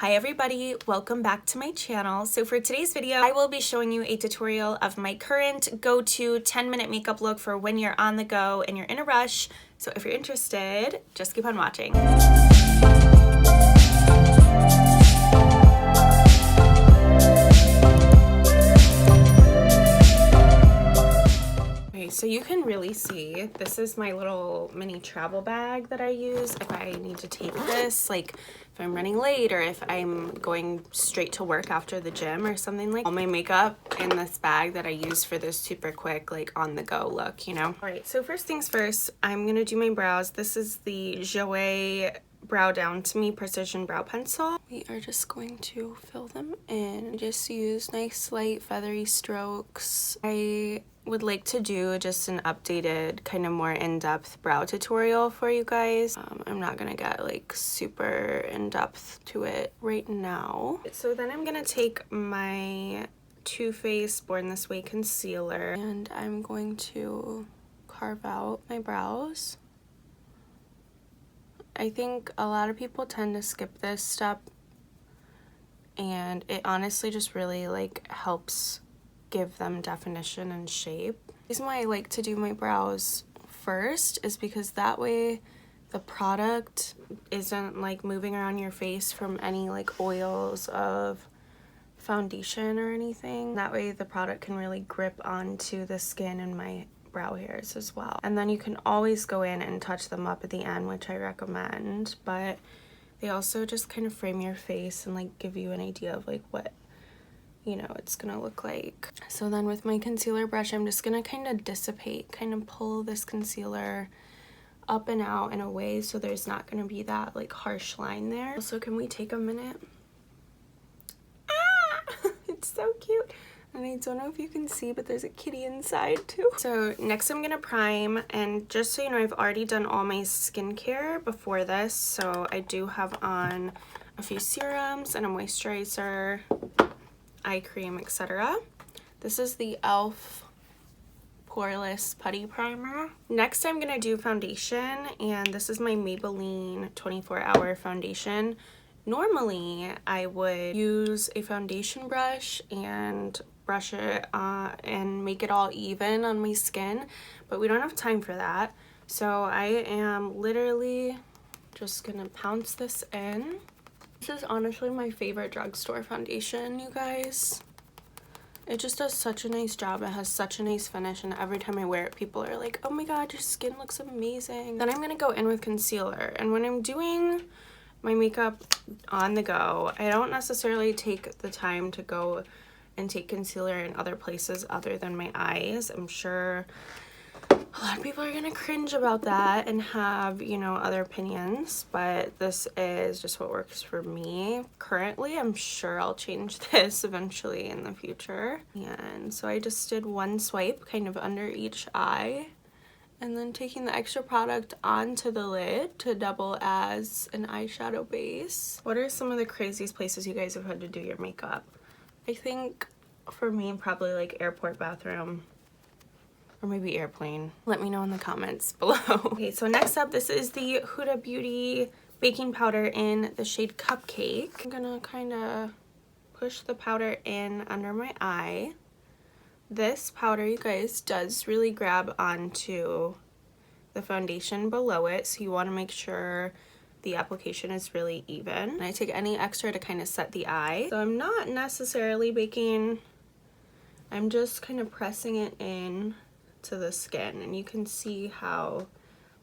Hi everybody, welcome back to my channel. So for today's video, I will be showing you a tutorial of my current go-to 10-minute makeup look for when you're on the go and you're in a rush. So if you're interested, just keep on watching. Okay, so you can really see, this is my little mini travel bag that I use if I need to take this, like if I'm running late or if I'm going straight to work after the gym or something. Like all my makeup in this bag that I use for this super quick, like on the go look, you know? All right, so first things first, I'm gonna do my brows. This is the Joah Brow Down to Me Precision Brow Pencil. We are just going to fill them in. Just use nice light feathery strokes. I would like to do just an updated kind of more in-depth brow tutorial for you guys. I'm not gonna get like super in-depth to it right now. So then I'm gonna take my Too Faced Born This Way concealer and I'm going to carve out my brows. I think a lot of people tend to skip this step and it honestly just really like helps give them definition and shape. The reason why I like to do my brows first is because that way the product isn't like moving around your face from any like oils of foundation or anything. That way the product can really grip onto the skin and my brow hairs as well. And then you can always go in and touch them up at the end, which I recommend, but they also just kind of frame your face and like give you an idea of like what, you know, it's gonna look like. So then with my concealer brush, I'm just gonna kind of dissipate, kind of pull this concealer up and out in a way so there's not gonna be that like harsh line there. Also, can we take a minute? Ah! It's so cute. And I don't know if you can see, but there's a kitty inside too. So next I'm gonna prime, and just so you know, I've already done all my skincare before this. So I do have on a few serums and a moisturizer, eye cream, etc. This is the e.l.f. Poreless Putty Primer. Next I'm gonna do foundation, and this is my Maybelline 24-hour foundation. Normally I would use a foundation brush and brush it and make it all even on my skin, but we don't have time for that. So I am literally just gonna pounce this in. This is honestly my favorite drugstore foundation, you guys. It just does such a nice job. It has such a nice finish, and every time I wear it, people are like, oh my god, your skin looks amazing. Then I'm gonna go in with concealer, and when I'm doing my makeup on the go, I don't necessarily take the time to go and take concealer in other places other than my eyes. I'm sure a lot of people are gonna cringe about that and have, you know, other opinions, but this is just what works for me currently. I'm sure I'll change this eventually in the future. And so I just did one swipe kind of under each eye, and then taking the extra product onto the lid to double as an eyeshadow base. What are some of the craziest places you guys have had to do your makeup? I think for me, probably like airport bathroom or maybe airplane. Let me know in the comments below. Okay, so next up, this is the Huda Beauty baking powder in the shade Cupcake. I'm gonna kind of push the powder in under my eye. This powder, you guys, does really grab onto the foundation below it, so you want to make sure the application is really even. And I take any extra to kind of set the eye. So I'm not necessarily baking, I'm just kind of pressing it in to the skin, and you can see how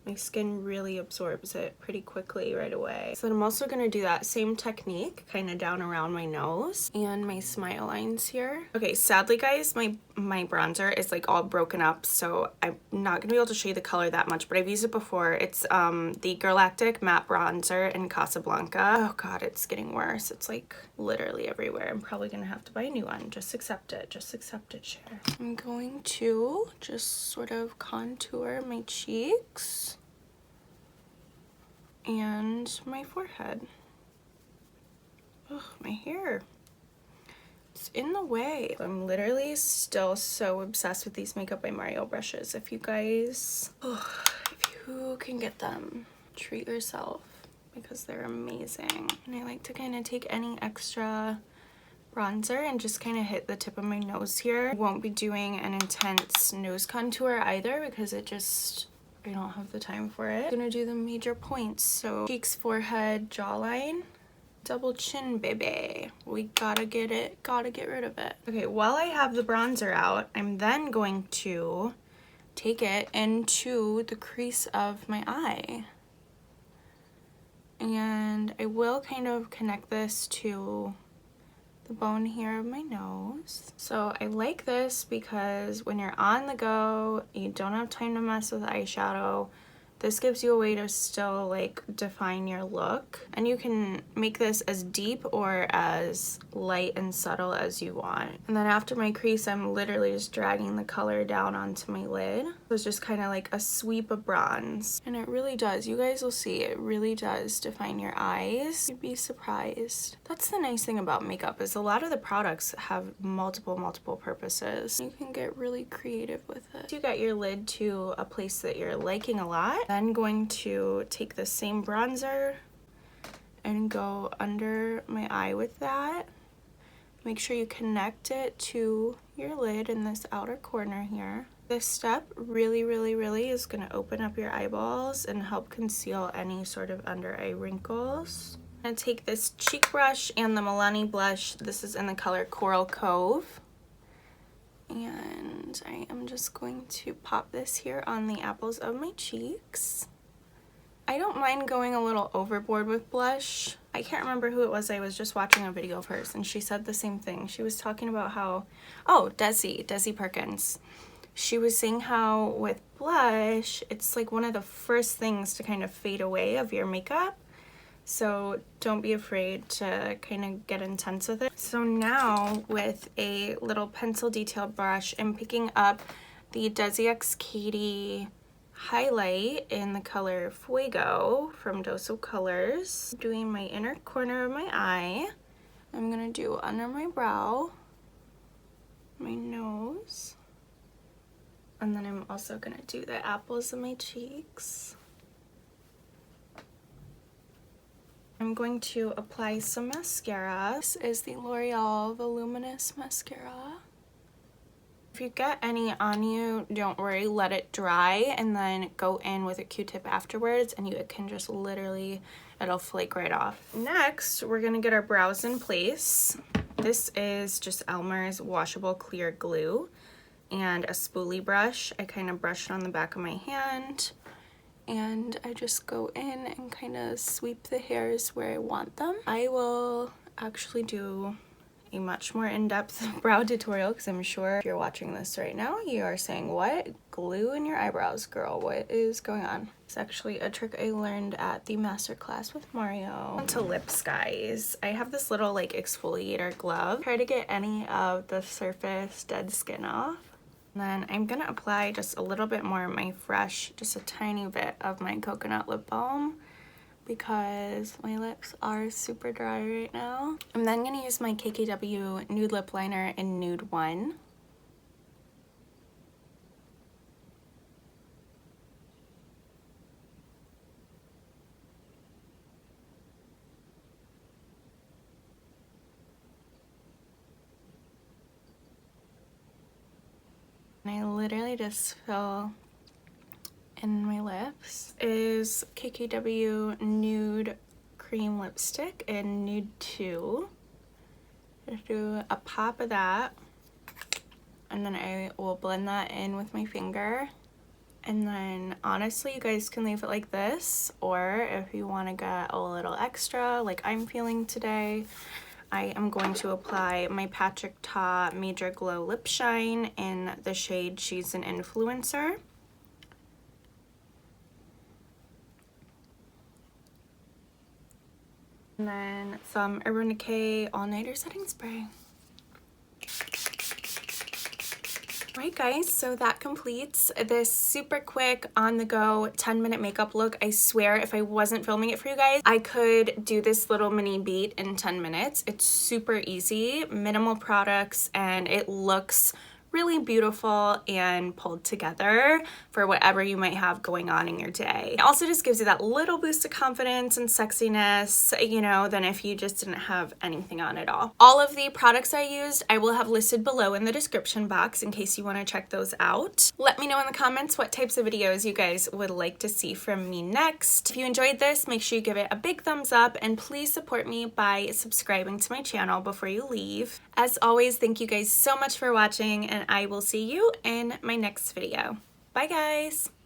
my skin really absorbs it pretty quickly right away. So then I'm also going to do that same technique kind of down around my nose and my smile lines here. Okay, sadly guys, my bronzer is like all broken up, so I'm not going to be able to show you the color that much, but I've used it before. It's the Girlactik Matte Bronzer in Casablanca. Oh god, it's getting worse. It's like literally everywhere. I'm probably going to have to buy a new one. Just accept it. Just accept it, Sher. I'm going to just sort of contour my cheeks and my forehead. Ugh, my hair. It's in the way. I'm literally still so obsessed with these Makeup by Mario brushes. If you guys, if you can get them, treat yourself. because they're amazing. And I like to kind of take any extra bronzer and just kind of hit the tip of my nose here. I won't be doing an intense nose contour either because it just, I don't have the time for it. I'm gonna do the major points. So cheeks, forehead, jawline, double chin, baby. We gotta get rid of it. Okay, while I have the bronzer out, I'm then going to take it into the crease of my eye. And I will kind of connect this to the bone here of my nose. So I like this because when you're on the go, you don't have time to mess with eyeshadow. This gives you a way to still like define your look, and you can make this as deep or as light and subtle as you want. And then after my crease, I'm literally just dragging the color down onto my lid. It's just kind of like a sweep of bronze, and it really does, you guys will see, it really does define your eyes. You'd be surprised. That's the nice thing about makeup, is a lot of the products have multiple purposes. You can get really creative with it. You got your lid to a place that you're liking a lot. Then going to take the same bronzer and go under my eye with that. Make sure you connect it to your lid in this outer corner here. This step really is going to open up your eyeballs and help conceal any sort of under eye wrinkles. I'm going to take this cheek brush and the Milani blush. This is in the color Coral Cove. And I am just going to pop this here on the apples of my cheeks. I don't mind going a little overboard with blush. I can't remember who it was. I was just watching a video of hers and she said the same thing. She was talking about how, oh, Desi Perkins. She was saying how with blush, it's like one of the first things to kind of fade away of your makeup. So don't be afraid to kind of get intense with it. So now with a little pencil detail brush, I'm picking up the Desi x Katy highlight in the color Fuego from Doso Colors. Doing my inner corner of my eye. I'm gonna do under my brow, my nose, and then I'm also gonna do the apples of my cheeks. I'm going to apply some mascara. This is the L'Oreal Voluminous mascara. If you get any on you, don't worry, let it dry and then go in with a Q-tip afterwards and you can just literally, it'll flake right off. Next, we're gonna get our brows in place. This is just Elmers Washable Clear Glue and a spoolie brush. I kind of brush it on the back of my hand. And I just go in and kind of sweep the hairs where I want them. I will actually do a much more in-depth brow tutorial because I'm sure if you're watching this right now, you are saying, what? Glue in your eyebrows, girl, what is going on? It's actually a trick I learned at the masterclass with Mario. On to lips, guys. I have this little like exfoliator glove. Try to get any of the surface dead skin off. And then I'm gonna apply just a little bit more of my fresh, just a tiny bit of my coconut lip balm because my lips are super dry right now. I'm then gonna use my KKW Nude Lip Liner in Nude 1. And I literally just fill in my lips. Is KKW Nude Cream Lipstick in Nude 2. Just do a pop of that. And then I will blend that in with my finger. And then honestly, you guys can leave it like this. Or if you want to get a little extra, like I'm feeling today, I am going to apply my Patrick Ta Major Glow Lip Shine in the shade She's an Influencer. And then some Urban Decay All Nighter Setting Spray. Alright guys, so that completes this super quick on the go 10-minute makeup look. I swear if I wasn't filming it for you guys, I could do this little mini beat in 10 minutes. It's super easy, minimal products, and it looks really beautiful and pulled together for whatever you might have going on in your day. It also just gives you that little boost of confidence and sexiness, you know, than if you just didn't have anything on at all. All of the products I used, I will have listed below in the description box in case you want to check those out. Let me know in the comments what types of videos you guys would like to see from me next. If you enjoyed this, make sure you give it a big thumbs up and please support me by subscribing to my channel before you leave. As always, thank you guys so much for watching and I will see you in my next video. Bye guys!